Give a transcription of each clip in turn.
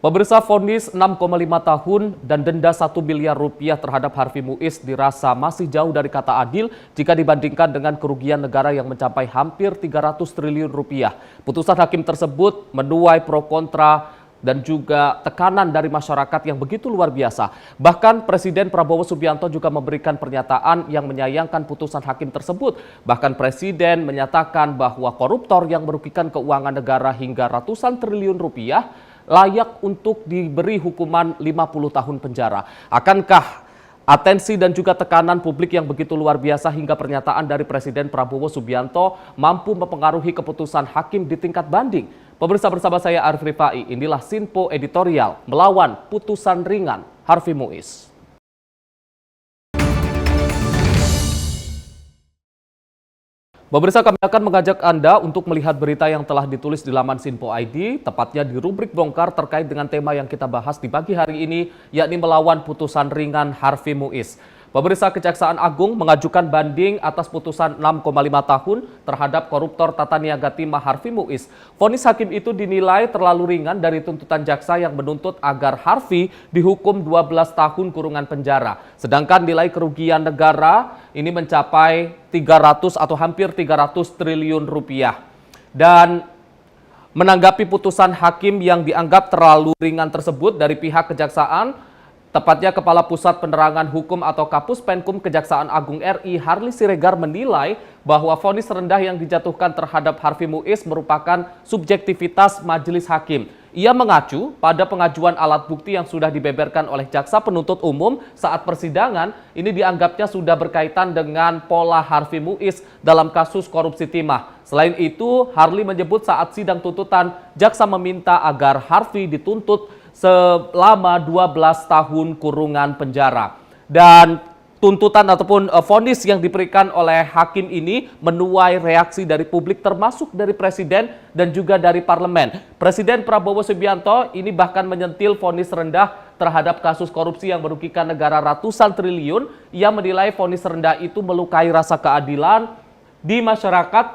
Pemirsa, vonis 6,5 tahun dan denda 1 miliar rupiah terhadap Harvey Muiz dirasa masih jauh dari kata adil jika dibandingkan dengan kerugian negara yang mencapai hampir 300 triliun rupiah. Putusan hakim tersebut menuai pro kontra dan juga tekanan dari masyarakat yang begitu luar biasa. Bahkan Presiden Prabowo Subianto juga memberikan pernyataan yang menyayangkan putusan hakim tersebut. Bahkan Presiden menyatakan bahwa koruptor yang merugikan keuangan negara hingga ratusan triliun rupiah layak untuk diberi hukuman 50 tahun penjara. Akankah atensi dan juga tekanan publik yang begitu luar biasa hingga pernyataan dari Presiden Prabowo Subianto mampu mempengaruhi keputusan hakim di tingkat banding? Pemirsa, bersama saya Arif Rifai, inilah Sinpo Editorial melawan putusan ringan Harvey Muiz. Pemirsa, kami akan mengajak Anda untuk melihat berita yang telah ditulis di laman Sinpo ID, tepatnya di rubrik bongkar terkait dengan tema yang kita bahas di pagi hari ini, yakni melawan putusan ringan Harvey Muiz. Pemirsa, Kejaksaan Agung mengajukan banding atas putusan 6,5 tahun terhadap koruptor tata niaga timah Harvey Muiz. Vonis hakim itu dinilai terlalu ringan dari tuntutan jaksa yang menuntut agar Harvey dihukum 12 tahun kurungan penjara. Sedangkan nilai kerugian negara ini mencapai 300 atau hampir 300 triliun rupiah. Dan menanggapi putusan hakim yang dianggap terlalu ringan tersebut dari pihak kejaksaan, tepatnya Kepala Pusat Penerangan Hukum atau Kapus Penkum Kejaksaan Agung RI Harli Siregar menilai bahwa vonis rendah yang dijatuhkan terhadap Harvey Muiz merupakan subjektivitas majelis hakim. Ia mengacu pada pengajuan alat bukti yang sudah dibeberkan oleh jaksa penuntut umum saat persidangan ini dianggapnya sudah berkaitan dengan pola Harvey Muiz dalam kasus korupsi timah. Selain itu, Harli menyebut saat sidang tuntutan, jaksa meminta agar Harvey dituntut selama 12 tahun kurungan penjara. Dan tuntutan ataupun vonis yang diberikan oleh hakim ini menuai reaksi dari publik termasuk dari Presiden dan juga dari Parlemen. Presiden Prabowo Subianto ini bahkan menyentil vonis rendah terhadap kasus korupsi yang merugikan negara ratusan triliun. Ia menilai vonis rendah itu melukai rasa keadilan di masyarakat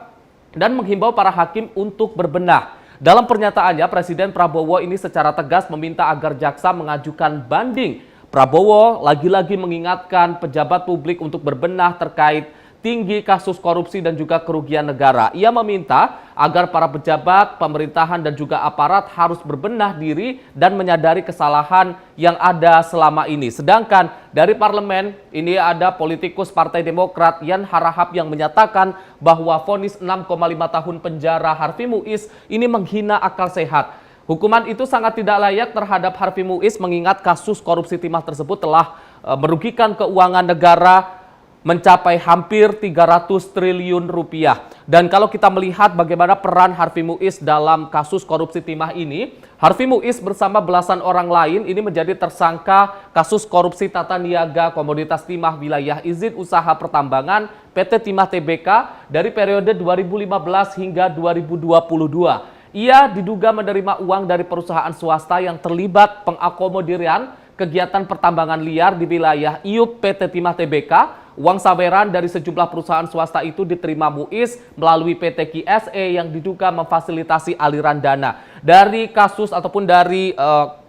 dan menghimbau para hakim untuk berbenah. Dalam pernyataannya, Presiden Prabowo ini secara tegas meminta agar jaksa mengajukan banding. Prabowo lagi-lagi mengingatkan pejabat publik untuk berbenah terkait tinggi kasus korupsi dan juga kerugian negara. Ia meminta agar para pejabat, pemerintahan dan juga aparat harus berbenah diri dan menyadari kesalahan yang ada selama ini. Sedangkan dari Parlemen, ini ada politikus Partai Demokrat Yan Harahap yang menyatakan bahwa vonis 6,5 tahun penjara Harvey Muiz ini menghina akal sehat. Hukuman itu sangat tidak layak terhadap Harvey Muiz mengingat kasus korupsi timah tersebut telah merugikan keuangan negara mencapai hampir 300 triliun rupiah. Dan kalau kita melihat bagaimana peran Harvey Muiz dalam kasus korupsi timah ini, Harvey Muiz bersama belasan orang lain ini menjadi tersangka kasus korupsi tata niaga komoditas timah wilayah izin usaha pertambangan PT Timah Tbk dari periode 2015 hingga 2022. Ia diduga menerima uang dari perusahaan swasta yang terlibat pengakomodiran kegiatan pertambangan liar di wilayah IUP PT Timah Tbk. Uang saweran dari sejumlah perusahaan swasta itu diterima Muiz melalui PT KSE yang diduga memfasilitasi aliran dana. Dari kasus ataupun dari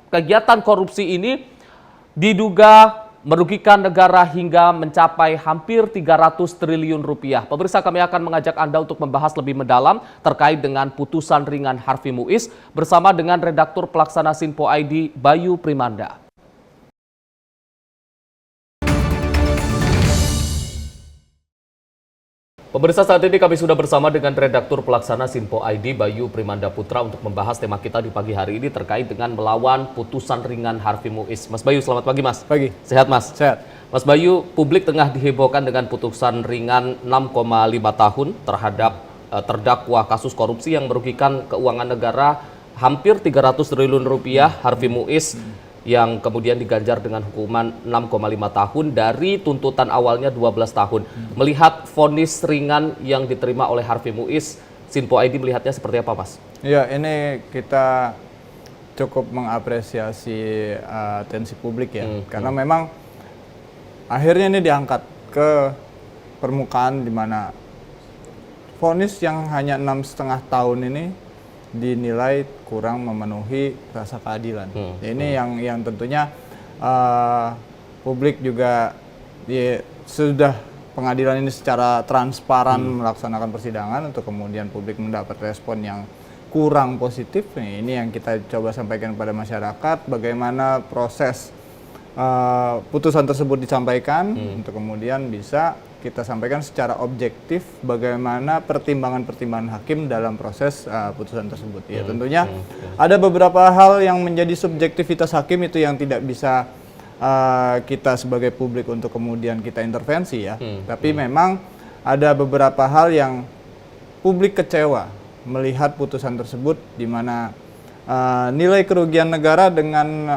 kegiatan korupsi ini diduga merugikan negara hingga mencapai hampir 300 triliun rupiah. Pemirsa, kami akan mengajak Anda untuk membahas lebih mendalam terkait dengan putusan ringan Harvey Muiz bersama dengan redaktur pelaksana Sinpo ID Bayu Primanda. Pemirsa, saat ini kami sudah bersama dengan redaktur pelaksana Sinpo ID Bayu Primanda Putra untuk membahas tema kita di pagi hari ini terkait dengan melawan putusan ringan Harvey Muiz. Mas Bayu, selamat pagi Mas. Pagi. Sehat Mas? Sehat. Mas Bayu, publik tengah dihebohkan dengan putusan ringan 6,5 tahun terhadap terdakwa kasus korupsi yang merugikan keuangan negara hampir 300 triliun rupiah Harvey Muiz yang kemudian diganjar dengan hukuman 6,5 tahun dari tuntutan awalnya 12 tahun. Melihat vonis ringan yang diterima oleh Harvey Muiz, Sinpo ID melihatnya seperti apa, Mas? Ya, ini kita cukup mengapresiasi atensi publik ya, karena memang akhirnya ini diangkat ke permukaan di mana vonis yang hanya 6,5 tahun ini dinilai kurang memenuhi rasa keadilan. Ini yang tentunya publik juga sudah pengadilan ini secara transparan melaksanakan persidangan untuk kemudian publik mendapat respon yang kurang positif. Ini yang kita coba sampaikan kepada masyarakat, bagaimana proses putusan tersebut disampaikan untuk kemudian bisa kita sampaikan secara objektif bagaimana pertimbangan-pertimbangan hakim dalam proses putusan tersebut. Ya tentunya ada beberapa hal yang menjadi subjektivitas hakim itu yang tidak bisa kita sebagai publik untuk kemudian kita intervensi ya. Tapi memang ada beberapa hal yang publik kecewa melihat putusan tersebut di mana nilai kerugian negara dengan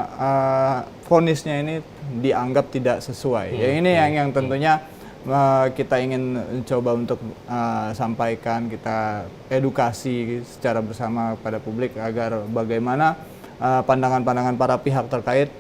vonisnya ini dianggap tidak sesuai. Ya ini yang tentunya kita ingin coba untuk sampaikan, kita edukasi secara bersama pada publik agar bagaimana pandangan-pandangan para pihak terkait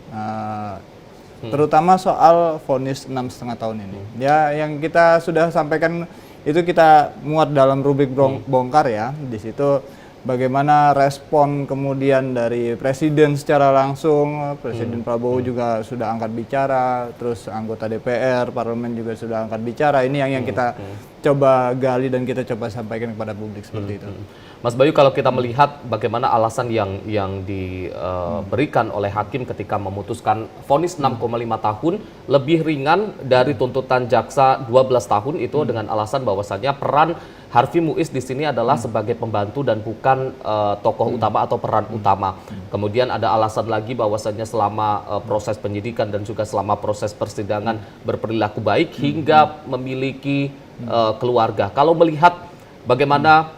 terutama soal vonis 6,5 tahun ini. Ya yang kita sudah sampaikan itu kita muat dalam rubrik bongkar ya. Di situ bagaimana respon kemudian dari Presiden secara langsung, Presiden Prabowo juga sudah angkat bicara, terus anggota DPR, Parlemen juga sudah angkat bicara. Ini yang kita coba gali dan kita coba sampaikan kepada publik seperti itu. Mas Bayu, kalau kita melihat bagaimana alasan yang diberikan oleh hakim ketika memutuskan vonis 6,5 tahun lebih ringan dari tuntutan jaksa 12 tahun itu dengan alasan bahwasannya peran Harvey Muiz di sini adalah sebagai pembantu dan bukan tokoh utama atau peran utama. Kemudian ada alasan lagi bahwasannya selama proses penyidikan dan juga selama proses persidangan berperilaku baik hingga memiliki keluarga. Kalau melihat bagaimana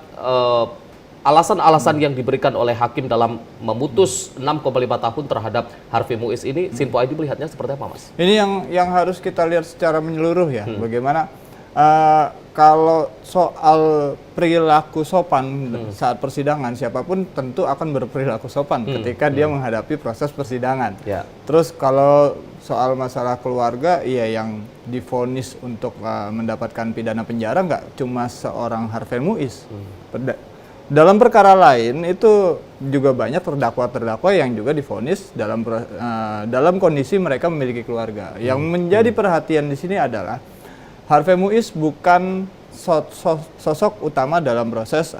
alasan-alasan yang diberikan oleh hakim dalam memutus 6,5 tahun terhadap Harvey Muiz ini, Sinpo ID melihatnya seperti apa, Mas? Ini yang harus kita lihat secara menyeluruh ya. Bagaimana kalau soal perilaku sopan saat persidangan, siapapun tentu akan berperilaku sopan ketika dia menghadapi proses persidangan. Ya. Terus kalau soal masalah keluarga, iya yang divonis untuk mendapatkan pidana penjara nggak cuma seorang Harvey Muiz. Dalam perkara lain itu juga banyak terdakwa-terdakwa yang juga divonis dalam kondisi mereka memiliki keluarga. Yang menjadi perhatian di sini adalah Harvey Muiz bukan sosok utama dalam proses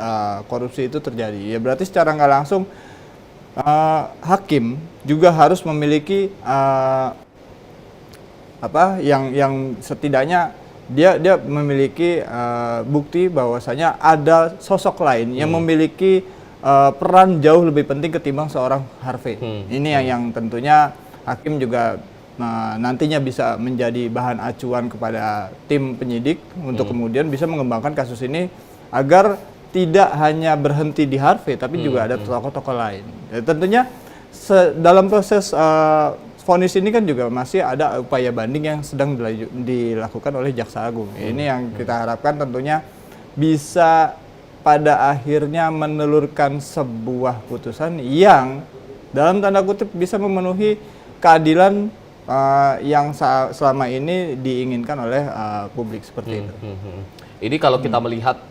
korupsi itu terjadi. Ya berarti secara nggak langsung hakim juga harus memiliki yang setidaknya dia memiliki bukti bahwasanya ada sosok lain yang memiliki peran jauh lebih penting ketimbang seorang Harvey. Ini yang tentunya hakim juga nantinya bisa menjadi bahan acuan kepada tim penyidik untuk kemudian bisa mengembangkan kasus ini agar tidak hanya berhenti di Harvey tapi juga ada tokoh-tokoh lain. Ya, tentunya dalam proses vonis ini kan juga masih ada upaya banding yang sedang dilakukan oleh Jaksa Agung. Ini yang kita harapkan tentunya bisa pada akhirnya menelurkan sebuah putusan yang dalam tanda kutip bisa memenuhi keadilan yang selama ini diinginkan oleh publik seperti itu. Ini kalau kita melihat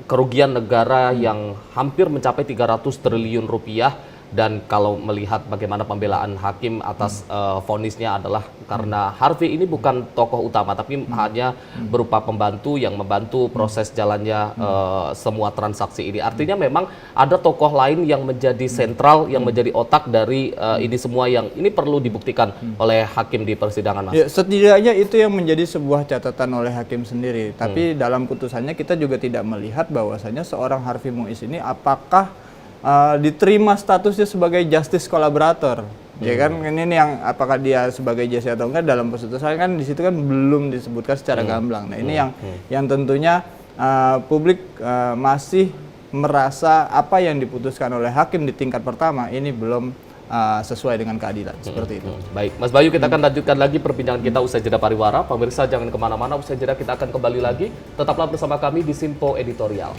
kerugian negara yang hampir mencapai 300 triliun rupiah. Dan kalau melihat bagaimana pembelaan hakim atas vonisnya adalah karena Harvey ini bukan tokoh utama tapi hanya berupa pembantu yang membantu proses jalannya semua transaksi ini. Artinya memang ada tokoh lain yang menjadi sentral, yang menjadi otak dari ini semua yang ini perlu dibuktikan oleh hakim di persidangan, Mas. Ya, setidaknya itu yang menjadi sebuah catatan oleh hakim sendiri. Tapi dalam putusannya kita juga tidak melihat bahwasanya seorang Harvey Muiz ini apakah diterima statusnya sebagai justice collaborator, ya kan? Ini yang apakah dia sebagai justice atau enggak dalam putusan kan di situ kan belum disebutkan secara gamblang. Nah ini yang tentunya publik masih merasa apa yang diputuskan oleh hakim di tingkat pertama ini belum sesuai dengan keadilan seperti itu. Baik, Mas Bayu, kita akan lanjutkan lagi perbincangan kita usai jeda pariwara. Pemirsa jangan kemana-mana, usai jeda kita akan kembali lagi. Tetaplah bersama kami di Sinpo Editorial.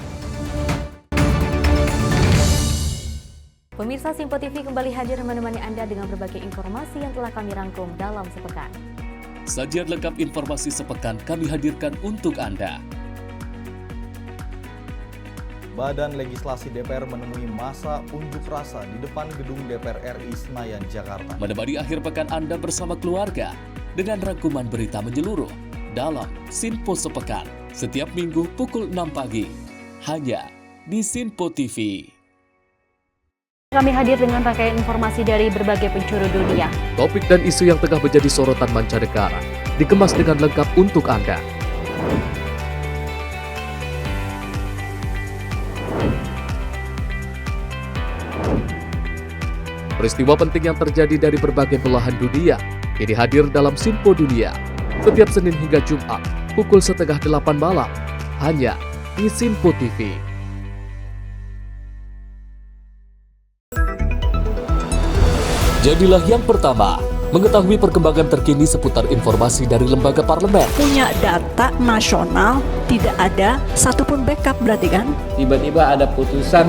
Pemirsa Sinpo TV kembali hadir menemani Anda dengan berbagai informasi yang telah kami rangkum dalam sepekan. Sajian lengkap informasi sepekan kami hadirkan untuk Anda. Badan Legislasi DPR menemui masa unjuk rasa di depan gedung DPR RI Senayan, Jakarta. Menemani akhir pekan Anda bersama keluarga dengan rangkuman berita menyeluruh dalam Sinpo Sepekan setiap minggu pukul 6 pagi hanya di Sinpo TV. Kami hadir dengan rangkaian informasi dari berbagai penjuru dunia. Topik dan isu yang tengah menjadi sorotan mancanegara dikemas dengan lengkap untuk Anda. Peristiwa penting yang terjadi dari berbagai belahan dunia kini hadir dalam Sinpo Dunia setiap Senin hingga Jumat pukul 7:30 malam hanya di Sinpo TV. Jadilah yang pertama mengetahui perkembangan terkini seputar informasi dari lembaga parlemen. Punya data nasional, tidak ada satupun backup berarti kan? Tiba-tiba ada putusan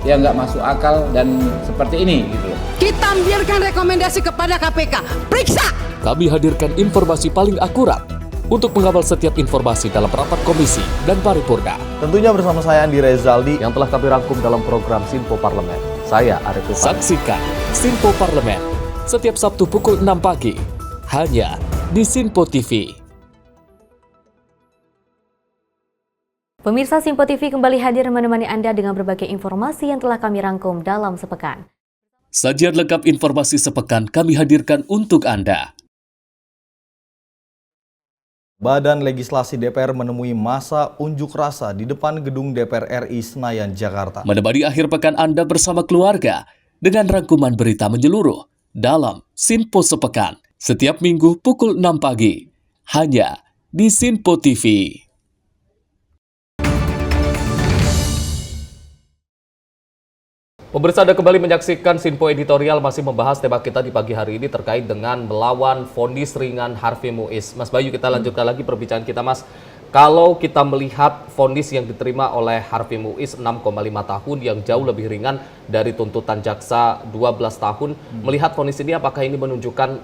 yang nggak masuk akal dan seperti ini gitu. Kita biarkan rekomendasi kepada KPK, periksa! Kami hadirkan informasi paling akurat untuk mengawal setiap informasi dalam rapat komisi dan paripurna. Tentunya bersama saya Andi Rezaldi. Yang telah kami rangkum dalam program Sinpo Parlemen. Saya Arif Rifani. Saksikan Sinpo Parlemen setiap Sabtu pukul 6 pagi hanya di Sinpo TV. Pemirsa Sinpo TV kembali hadir menemani Anda dengan berbagai informasi yang telah kami rangkum dalam sepekan. Sajian lengkap informasi sepekan kami hadirkan untuk Anda. Badan Legislasi DPR menemui masa unjuk rasa di depan gedung DPR RI Senayan, Jakarta. Menemani akhir pekan Anda bersama keluarga dengan rangkuman berita menyeluruh dalam Sinpo Sepekan setiap minggu pukul 6 pagi hanya di Sinpo TV. Pemirsa, Anda kembali menyaksikan Sinpo Editorial masih membahas tema kita di pagi hari ini terkait dengan melawan vonis ringan Harvey Muiz. Mas Bayu, kita lanjutkan lagi perbincangan kita, Mas. Kalau kita melihat vonis yang diterima oleh Harvey Muiz 6,5 tahun yang jauh lebih ringan dari tuntutan jaksa 12 tahun, melihat vonis ini apakah ini menunjukkan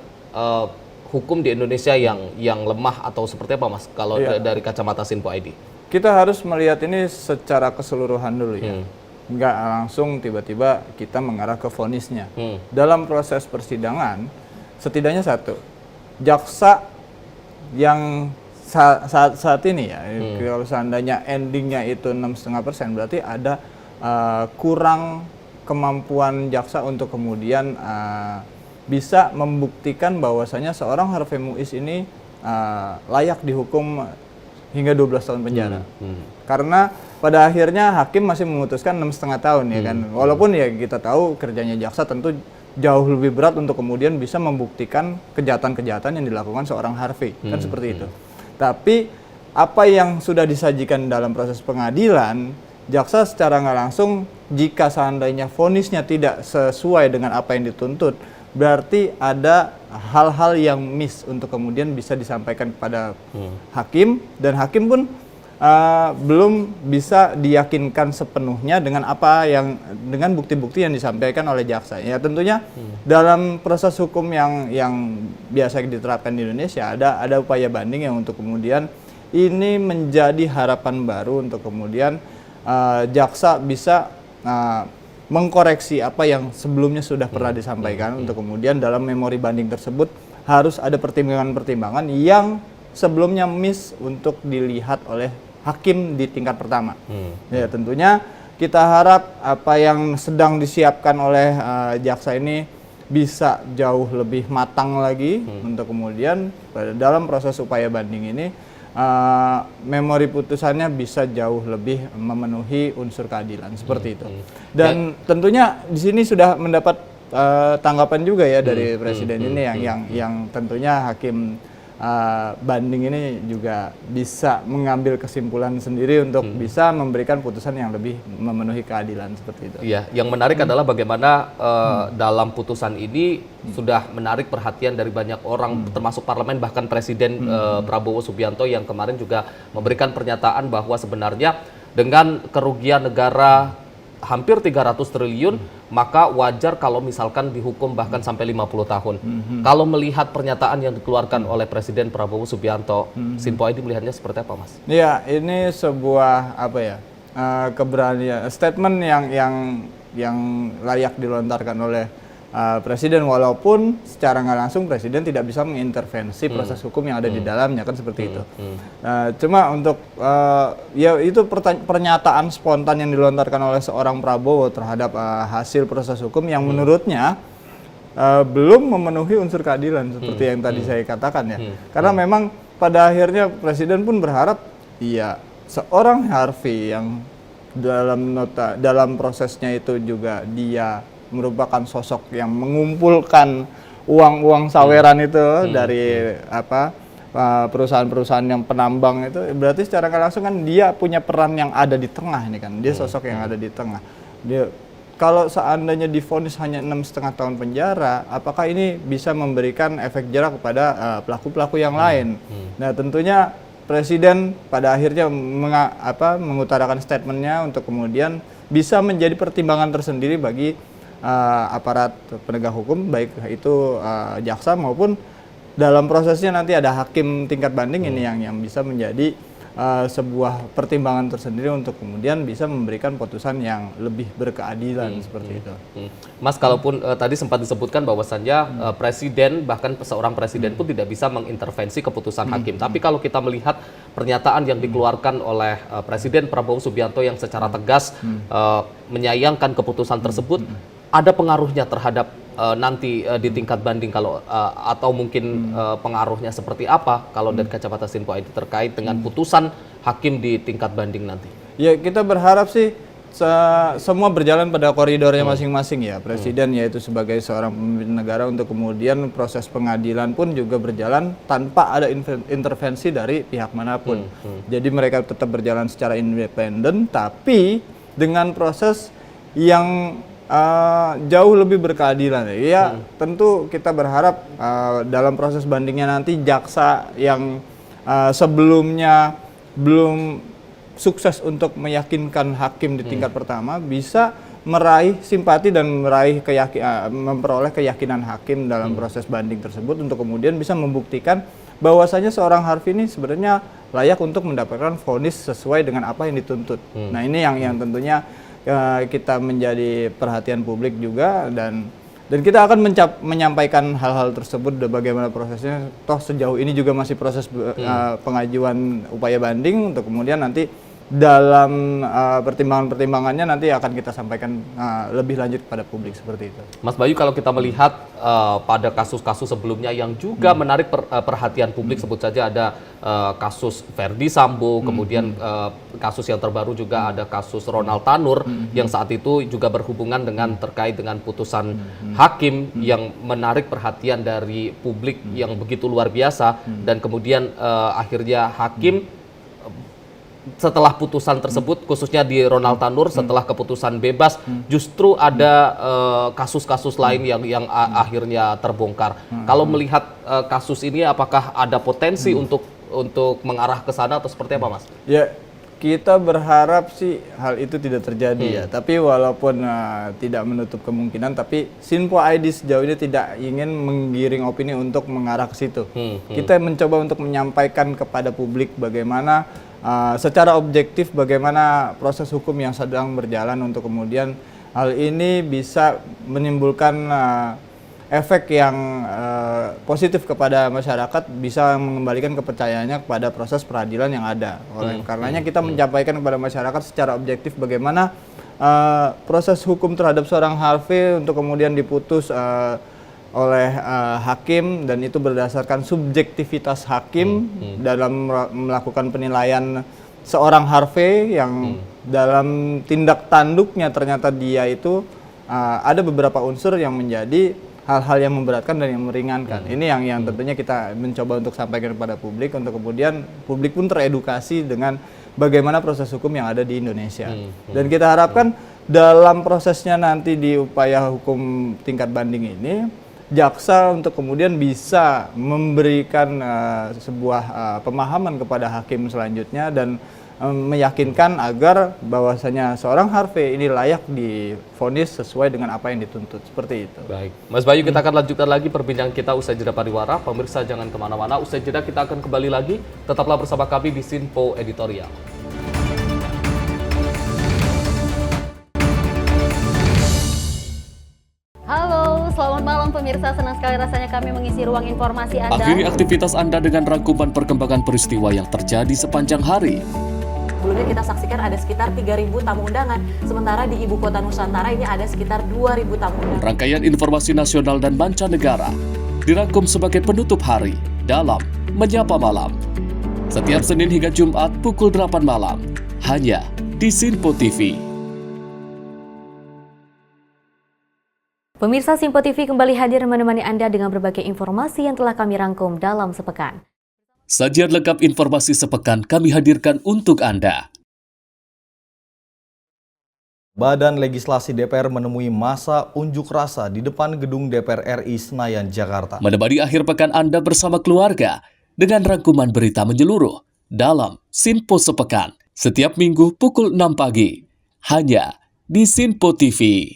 hukum di Indonesia yang lemah atau seperti apa, Mas? Kalau dari kacamata Sinpo ID? Kita harus melihat ini secara keseluruhan dulu ya. Nggak langsung tiba-tiba kita mengarah ke vonisnya. Dalam proses persidangan, setidaknya satu, jaksa yang saat ini ya, kalau seandainya endingnya itu 6,5%, berarti ada kurang kemampuan jaksa untuk kemudian bisa membuktikan bahwasanya seorang Harvey Muiz ini layak dihukum hingga 12 tahun penjara. Karena pada akhirnya hakim masih memutuskan 6,5 tahun ya kan. Walaupun ya kita tahu kerjanya jaksa tentu jauh lebih berat untuk kemudian bisa membuktikan kejahatan-kejahatan yang dilakukan seorang Harvey. Kan seperti itu. Tapi apa yang sudah disajikan dalam proses pengadilan, jaksa secara nggak langsung jika seandainya vonisnya tidak sesuai dengan apa yang dituntut, berarti ada hal-hal yang miss untuk kemudian bisa disampaikan kepada hakim, dan hakim pun belum bisa diyakinkan sepenuhnya dengan dengan bukti-bukti yang disampaikan oleh jaksa. Ya tentunya dalam proses hukum yang biasa diterapkan di Indonesia ada upaya banding yang untuk kemudian ini menjadi harapan baru untuk kemudian jaksa bisa mengkoreksi apa yang sebelumnya sudah pernah disampaikan untuk kemudian dalam memori banding tersebut harus ada pertimbangan-pertimbangan yang sebelumnya miss untuk dilihat oleh hakim di tingkat pertama. Ya tentunya kita harap apa yang sedang disiapkan oleh jaksa ini bisa jauh lebih matang lagi untuk kemudian dalam proses upaya banding ini memori putusannya bisa jauh lebih memenuhi unsur keadilan seperti itu. Dan tentunya di sini sudah mendapat tanggapan juga ya dari presiden ini yang tentunya hakim banding ini juga bisa mengambil kesimpulan sendiri untuk bisa memberikan putusan yang lebih memenuhi keadilan seperti itu. Iya, yang menarik adalah bagaimana dalam putusan ini sudah menarik perhatian dari banyak orang, termasuk parlemen, bahkan Presiden Prabowo Subianto yang kemarin juga memberikan pernyataan bahwa sebenarnya dengan kerugian negara hampir 300 triliun, maka wajar kalau misalkan dihukum bahkan sampai 50 tahun. Kalau melihat pernyataan yang dikeluarkan oleh Presiden Prabowo Subianto, Sinpo ID melihatnya seperti apa, Mas? Ya, ini sebuah keberanian statement yang layak dilontarkan oleh Presiden, walaupun secara nggak langsung Presiden tidak bisa mengintervensi proses hukum yang ada di dalamnya, kan seperti itu. Cuma untuk ya itu pernyataan spontan yang dilontarkan oleh seorang Prabowo terhadap hasil proses hukum yang menurutnya belum memenuhi unsur keadilan seperti yang tadi saya katakan ya. Karena memang pada akhirnya Presiden pun berharap ya seorang Harvey yang dalam prosesnya itu juga dia merupakan sosok yang mengumpulkan uang saweran itu dari perusahaan-perusahaan yang penambang itu, berarti secara nggak langsung kan dia punya peran yang ada di tengah ini kan, dia sosok yang ada di tengah. Dia kalau seandainya divonis hanya 6,5 tahun penjara, apakah ini bisa memberikan efek jerah kepada pelaku-pelaku yang lain? Nah tentunya Presiden pada akhirnya mengutarakan statementnya untuk kemudian bisa menjadi pertimbangan tersendiri bagi aparat penegak hukum, baik itu jaksa maupun dalam prosesnya nanti ada hakim tingkat banding ini yang bisa menjadi sebuah pertimbangan tersendiri untuk kemudian bisa memberikan putusan yang lebih berkeadilan seperti itu. Mas, kalaupun tadi sempat disebutkan bahwasannya presiden, bahkan seorang presiden pun tidak bisa mengintervensi keputusan hakim. Tapi kalau kita melihat pernyataan yang dikeluarkan oleh Presiden Prabowo Subianto yang secara tegas menyayangkan keputusan tersebut, ada pengaruhnya terhadap nanti di tingkat banding kalau atau mungkin pengaruhnya seperti apa kalau dari kacamata Sinpo ID terkait dengan putusan hakim di tingkat banding nanti? Ya kita berharap sih semua berjalan pada koridornya masing-masing ya. Presiden yaitu sebagai seorang pemimpin negara untuk kemudian proses pengadilan pun juga berjalan tanpa ada intervensi dari pihak manapun. Jadi mereka tetap berjalan secara independen tapi dengan proses yang jauh lebih berkeadilan ya. Tentu kita berharap dalam proses bandingnya nanti jaksa yang sebelumnya belum sukses untuk meyakinkan hakim di tingkat pertama bisa meraih simpati dan memperoleh keyakinan hakim dalam proses banding tersebut untuk kemudian bisa membuktikan bahwasanya seorang Harvey ini sebenarnya layak untuk mendapatkan vonis sesuai dengan apa yang dituntut. Nah ini yang tentunya kita menjadi perhatian publik juga dan kita akan menyampaikan hal-hal tersebut bagaimana prosesnya. Toh sejauh ini juga masih proses pengajuan upaya banding untuk kemudian nanti dalam pertimbangan-pertimbangannya nanti akan kita sampaikan lebih lanjut kepada publik seperti itu. Mas Bayu, kalau kita melihat pada kasus-kasus sebelumnya yang juga menarik perhatian publik, sebut saja ada kasus Verdi Sambo, kemudian kasus yang terbaru juga ada kasus Ronald Tanur yang saat itu juga berhubungan dengan terkait dengan putusan hakim yang menarik perhatian dari publik yang begitu luar biasa dan kemudian akhirnya hakim setelah putusan tersebut, khususnya di Ronald Tanur, setelah keputusan bebas, justru ada kasus-kasus lain yang akhirnya terbongkar. Kalau melihat kasus ini, apakah ada potensi untuk mengarah ke sana atau seperti apa, Mas? Ya, kita berharap sih hal itu tidak terjadi ya. Tapi walaupun tidak menutup kemungkinan, tapi Sinpo ID sejauh ini tidak ingin menggiring opini untuk mengarah ke situ. Kita mencoba untuk menyampaikan kepada publik bagaimana secara objektif bagaimana proses hukum yang sedang berjalan untuk kemudian hal ini bisa menimbulkan efek yang positif kepada masyarakat, bisa mengembalikan kepercayaannya kepada proses peradilan yang ada. Oleh karenanya kita menyampaikan kepada masyarakat secara objektif bagaimana proses hukum terhadap seorang Harvey untuk kemudian diputus oleh hakim dan itu berdasarkan subjektivitas hakim dalam melakukan penilaian seorang Harvey yang dalam tindak tanduknya ternyata dia itu ada beberapa unsur yang menjadi hal-hal yang memberatkan dan yang meringankan. Ini yang tentunya kita mencoba untuk sampaikan kepada publik untuk kemudian publik pun teredukasi dengan bagaimana proses hukum yang ada di Indonesia. Dan kita harapkan dalam prosesnya nanti di upaya hukum tingkat banding ini jaksa untuk kemudian bisa memberikan sebuah pemahaman kepada hakim selanjutnya dan meyakinkan agar bahwasanya seorang Harvey ini layak divonis sesuai dengan apa yang dituntut, seperti itu. Baik, Mas Bayu, kita akan lanjutkan lagi perbincangan kita usai jeda pariwara. Pemirsa jangan kemana-mana, usai jeda kita akan kembali lagi. Tetaplah bersama kami di Sinpo Editorial. selamat malam pemirsa. Senang sekali rasanya kami mengisi ruang informasi Anda. Akhiri aktivitas Anda dengan rangkuman perkembangan peristiwa yang terjadi sepanjang hari. Sebelumnya kita saksikan ada sekitar 3.000 tamu undangan. Sementara di Ibu Kota Nusantara ini ada sekitar 2.000 tamu undangan. Rangkaian informasi nasional dan mancanegara dirangkum sebagai penutup hari dalam Menyapa Malam. Setiap Senin hingga Jumat pukul 8 malam. Hanya di Sinpo TV. Pemirsa Simpo TV kembali hadir menemani Anda dengan berbagai informasi yang telah kami rangkum dalam sepekan. Sajian lengkap informasi sepekan kami hadirkan untuk Anda. Badan Legislasi DPR menemui masa unjuk rasa di depan gedung DPR RI Senayan, Jakarta. Menemani akhir pekan Anda bersama keluarga dengan rangkuman berita menyeluruh dalam Sinpo Sepekan. Setiap minggu pukul 6 pagi. Hanya di Sinpo TV.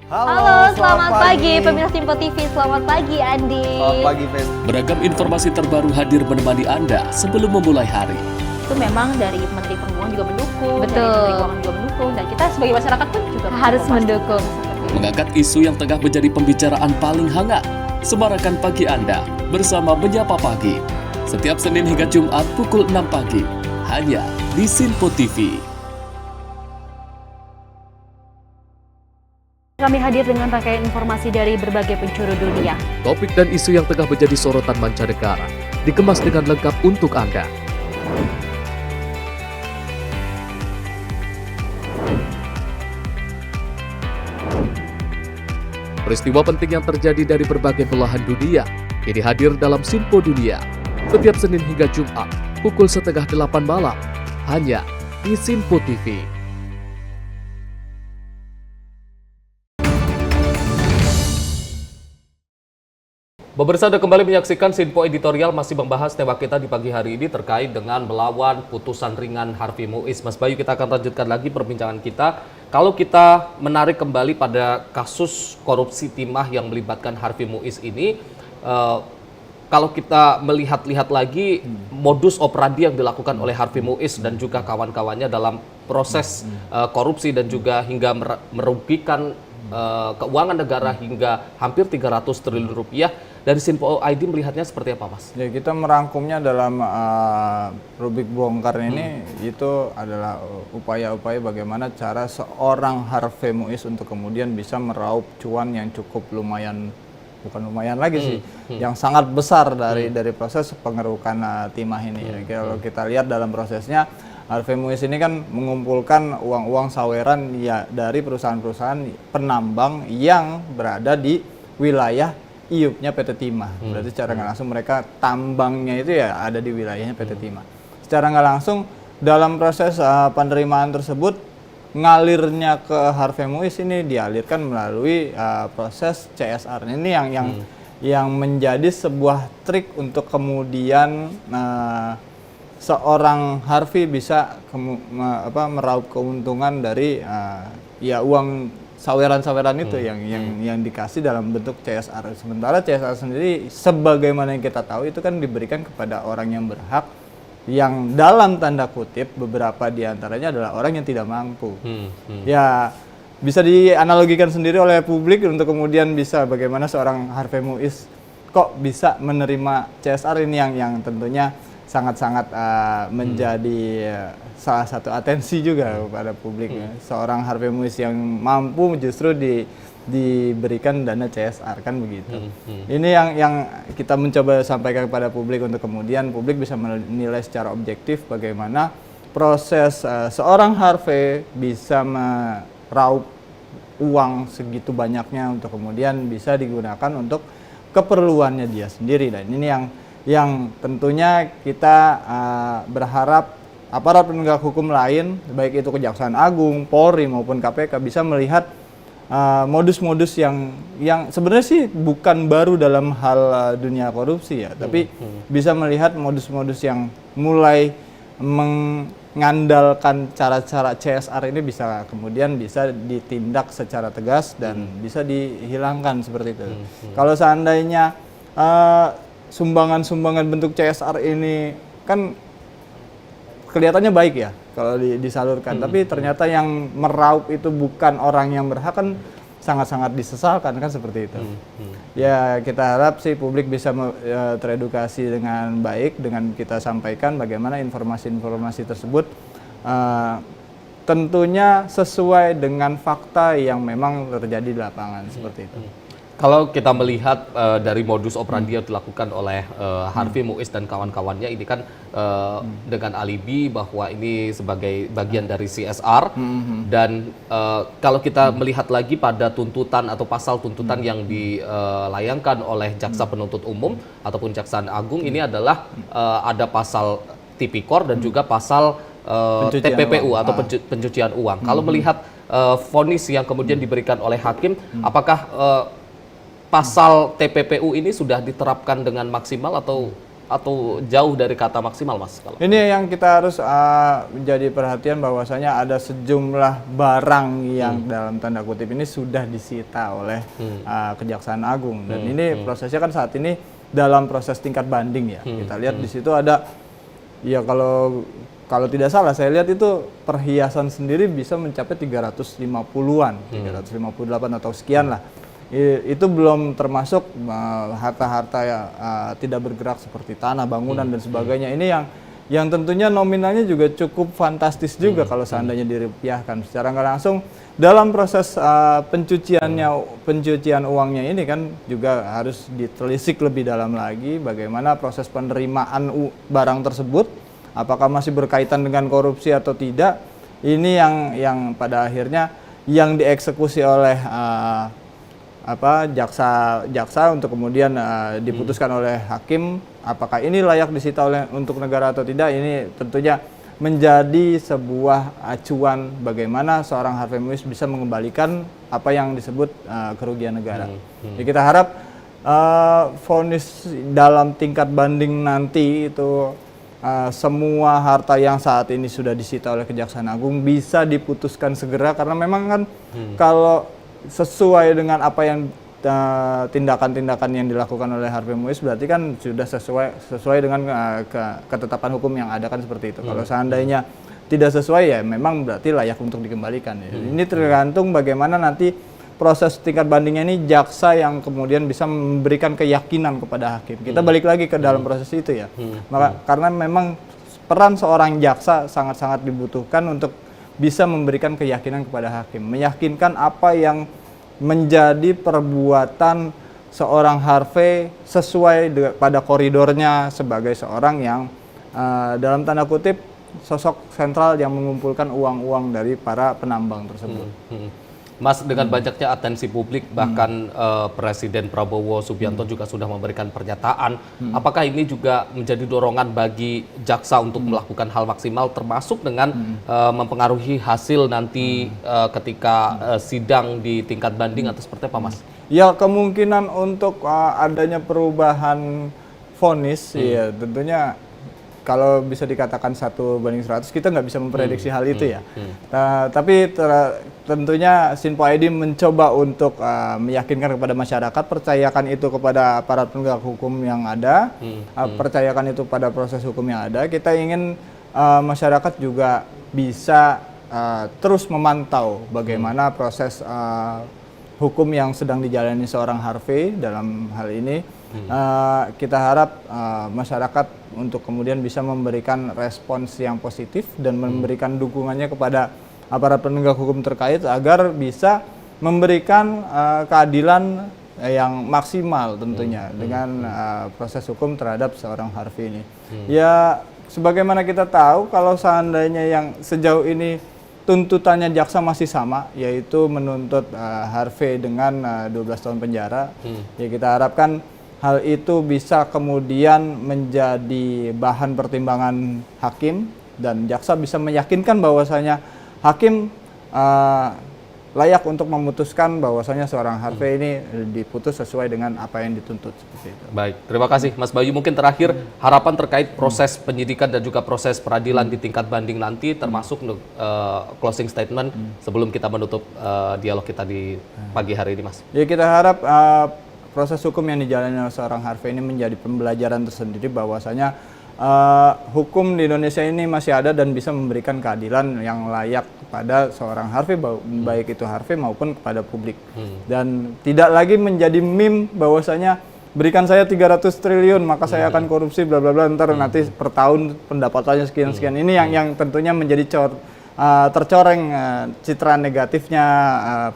Halo, selamat pagi pemirsa Simpo TV. Selamat pagi Andi. Selamat pagi, Fes. Beragam informasi terbaru hadir menemani Anda sebelum memulai hari. Itu memang dari Menteri Perhubungan juga mendukung, Betul. dari Menteri Keuangan juga mendukung, dan kita sebagai masyarakat pun juga Harus mendukung. Mengangkat isu yang tengah menjadi pembicaraan paling hangat. Semarakan pagi Anda bersama Menyapa Pagi. Setiap Senin hingga Jumat pukul 6 pagi. Hanya di Sinpo TV. Kami hadir dengan rangkaian informasi dari berbagai penjuru dunia. Topik dan isu yang tengah menjadi sorotan mancanegara dikemas dengan lengkap untuk Anda. Peristiwa penting yang terjadi dari berbagai belahan dunia kini hadir dalam Sinpo Dunia. Setiap Senin hingga Jumat pukul 7:30 malam hanya di Sinpo TV. Pemirsa Anda kembali menyaksikan Sinpo Editorial masih membahas tema kita di pagi hari ini terkait dengan melawan putusan ringan Harvey Muiz. Mas Bayu, kita akan lanjutkan lagi perbincangan kita. Kalau kita menarik kembali pada kasus korupsi timah yang melibatkan Harvey Muiz ini, kalau kita melihat-lihat lagi modus operandi yang dilakukan oleh Harvey Muiz dan juga kawan-kawannya dalam proses korupsi dan juga hingga merugikan keuangan negara hingga hampir 300 triliun rupiah. Dari Sinpo ID melihatnya seperti apa, Mas? Ya, kita merangkumnya dalam rubrik bongkar ini itu adalah upaya-upaya bagaimana cara seorang Harvey Muiz untuk kemudian bisa meraup cuan yang cukup lumayan, bukan lumayan lagi sih, yang sangat besar dari proses pengerukan timah ini. Kalau kita lihat dalam prosesnya, Harvey Muiz ini kan mengumpulkan uang-uang saweran ya dari perusahaan-perusahaan penambang yang berada di wilayah iupnya PT Timah. Berarti secara nggak langsung mereka tambangnya itu ya ada di wilayahnya PT Timah. Secara nggak langsung dalam proses penerimaan tersebut ngalirnya ke Harvey Muiz ini dialirkan melalui proses CSR. Ini yang menjadi sebuah trik untuk kemudian seorang Harvey bisa meraup keuntungan dari ya uang saweran-saweran itu yang dikasih dalam bentuk CSR. Sementara CSR sendiri sebagaimana yang kita tahu itu kan diberikan kepada orang yang berhak, yang dalam tanda kutip beberapa diantaranya adalah orang yang tidak mampu. Ya bisa dianalogikan sendiri oleh publik untuk kemudian bisa bagaimana seorang Harvey Muiz kok bisa menerima CSR ini yang tentunya sangat-sangat menjadi salah satu atensi juga kepada publik. Seorang Harvey Muiz yang mampu justru diberikan dana CSR, kan begitu. Ini yang kita mencoba sampaikan kepada publik untuk kemudian publik bisa menilai secara objektif bagaimana proses seorang Harvey bisa meraup uang segitu banyaknya untuk kemudian bisa digunakan untuk keperluannya dia sendiri. Dan ini yang tentunya kita berharap aparat penegak hukum lain, baik itu Kejaksaan Agung, Polri maupun KPK bisa melihat modus-modus yang sebenarnya sih bukan baru dalam hal dunia korupsi ya, tapi bisa melihat modus-modus yang mulai mengandalkan cara-cara CSR ini bisa kemudian bisa ditindak secara tegas dan bisa dihilangkan seperti itu. Kalau seandainya sumbangan-sumbangan bentuk CSR ini kan kelihatannya baik ya kalau disalurkan, tapi ternyata yang meraup itu bukan orang yang berhak, kan sangat-sangat disesalkan kan seperti itu. Ya kita harap sih publik bisa teredukasi dengan baik dengan kita sampaikan bagaimana informasi-informasi tersebut tentunya sesuai dengan fakta yang memang terjadi di lapangan seperti itu. Kalau kita melihat dari modus operandi yang dilakukan oleh Harvey Muiz dan kawan-kawannya ini kan dengan alibi bahwa ini sebagai bagian dari CSR dan kalau kita melihat lagi pada tuntutan atau pasal tuntutan yang dilayangkan oleh jaksa penuntut umum ataupun Jaksa Agung ini adalah ada pasal tipikor dan juga pasal TPPU atau pencucian uang. Kalau melihat vonis yang kemudian diberikan oleh hakim, apakah pasal TPPU ini sudah diterapkan dengan maksimal atau jauh dari kata maksimal, Mas? Ini yang kita harus menjadi perhatian bahwasanya ada sejumlah barang yang dalam tanda kutip ini sudah disita oleh Kejaksaan Agung dan ini prosesnya kan saat ini dalam proses tingkat banding ya. Kita lihat di situ ada ya kalau tidak salah saya lihat itu perhiasan sendiri bisa mencapai 350-an, 358 atau sekian lah. Itu belum termasuk harta-harta tidak bergerak seperti tanah, bangunan dan sebagainya. Ini yang tentunya nominalnya juga cukup fantastis juga kalau seandainya dirupiahkan. Secara nggak langsung dalam proses pencucian uangnya ini kan juga harus ditelisik lebih dalam lagi bagaimana proses penerimaan barang tersebut, apakah masih berkaitan dengan korupsi atau tidak. Ini yang pada akhirnya yang dieksekusi oleh jaksa untuk kemudian diputuskan oleh hakim apakah ini layak disita untuk negara atau tidak. Ini tentunya menjadi sebuah acuan bagaimana seorang Harvey Muiz bisa mengembalikan apa yang disebut kerugian negara. Jadi kita harap vonis dalam tingkat banding nanti itu semua harta yang saat ini sudah disita oleh Kejaksaan Agung bisa diputuskan segera karena memang kan kalau sesuai dengan apa yang tindakan-tindakan yang dilakukan oleh Harvey Muiz berarti kan sudah sesuai dengan ketetapan hukum yang ada kan seperti itu. Kalau seandainya tidak sesuai ya memang berarti layak untuk dikembalikan. Ini tergantung bagaimana nanti proses tingkat bandingnya ini jaksa yang kemudian bisa memberikan keyakinan kepada hakim. Kita balik lagi ke dalam proses itu ya. Karena memang peran seorang jaksa sangat-sangat dibutuhkan untuk bisa memberikan keyakinan kepada hakim, meyakinkan apa yang menjadi perbuatan seorang Harvey sesuai pada koridornya sebagai seorang yang dalam tanda kutip sosok sentral yang mengumpulkan uang-uang dari para penambang tersebut. Mas, dengan banyaknya atensi publik, bahkan Presiden Prabowo Subianto juga sudah memberikan pernyataan. Apakah ini juga menjadi dorongan bagi jaksa untuk melakukan hal maksimal, termasuk dengan mempengaruhi hasil nanti ketika sidang di tingkat banding atau seperti apa, Mas? Ya, kemungkinan untuk adanya perubahan vonis, ya tentunya kalau bisa dikatakan 1:100 kita nggak bisa memprediksi hal itu ya. Tapi tentunya Sinpo ID mencoba untuk meyakinkan kepada masyarakat, percayakan itu kepada aparat penegak hukum yang ada, percayakan itu pada proses hukum yang ada. Kita ingin masyarakat juga bisa terus memantau bagaimana proses hukum yang sedang dijalani seorang Harvey dalam hal ini. Kita harap masyarakat untuk kemudian bisa memberikan respons yang positif dan memberikan dukungannya kepada aparat penegak hukum terkait agar bisa memberikan keadilan yang maksimal tentunya dengan proses hukum terhadap seorang Harvey ini. Ya, sebagaimana kita tahu kalau seandainya yang sejauh ini tuntutannya jaksa masih sama, yaitu menuntut Harvey dengan 12 tahun penjara, ya kita harapkan hal itu bisa kemudian menjadi bahan pertimbangan hakim dan jaksa bisa meyakinkan bahwasanya hakim layak untuk memutuskan bahwasanya seorang Harvey ini diputus sesuai dengan apa yang dituntut seperti itu. Baik, terima kasih Mas Bayu. Mungkin terakhir harapan terkait proses penyidikan dan juga proses peradilan di tingkat banding nanti, termasuk closing statement sebelum kita menutup dialog kita di pagi hari ini, Mas. Ya, kita harap proses hukum yang dijalani oleh seorang Harvey ini menjadi pembelajaran tersendiri bahwasanya hukum di Indonesia ini masih ada dan bisa memberikan keadilan yang layak kepada seorang Harvey, baik itu Harvey maupun kepada publik. Dan tidak lagi menjadi meme bahwasanya berikan saya 300 triliun maka saya akan korupsi bla bla bla, ntar nanti per tahun pendapatannya sekian-sekian. Ini yang tentunya menjadi tercoreng citra negatifnya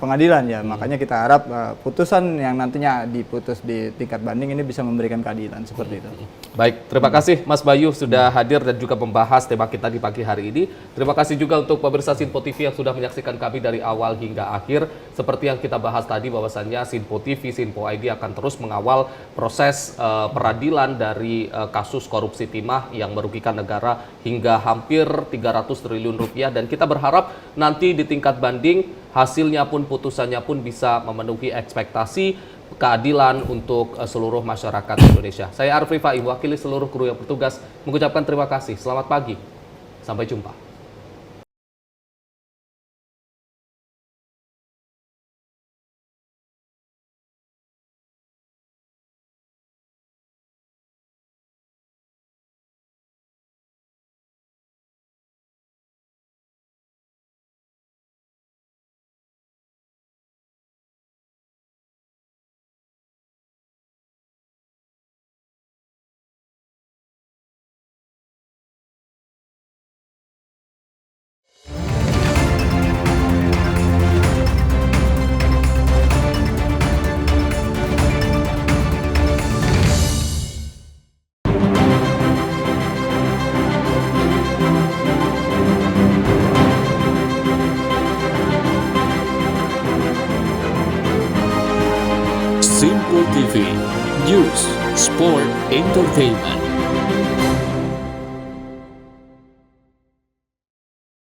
pengadilan ya. Makanya kita harap putusan yang nantinya diputus di tingkat banding ini bisa memberikan keadilan seperti itu. Baik, terima kasih Mas Bayu sudah hadir dan juga membahas tema kita di pagi hari ini. Terima kasih juga untuk pemirsa Sinpo TV yang sudah menyaksikan kami dari awal hingga akhir. Seperti yang kita bahas tadi bahwasannya Sinpo TV, Sinpo ID akan terus mengawal proses peradilan dari kasus korupsi timah yang merugikan negara hingga hampir 300 triliun rupiah, dan kita berharap nanti di tingkat banding hasilnya pun putusannya pun bisa memenuhi ekspektasi keadilan untuk seluruh masyarakat Indonesia. Saya Arif Rifai, mewakili seluruh kru yang bertugas, mengucapkan terima kasih. Selamat pagi. Sampai jumpa. Sinpo TV, News, Sport, Entertainment.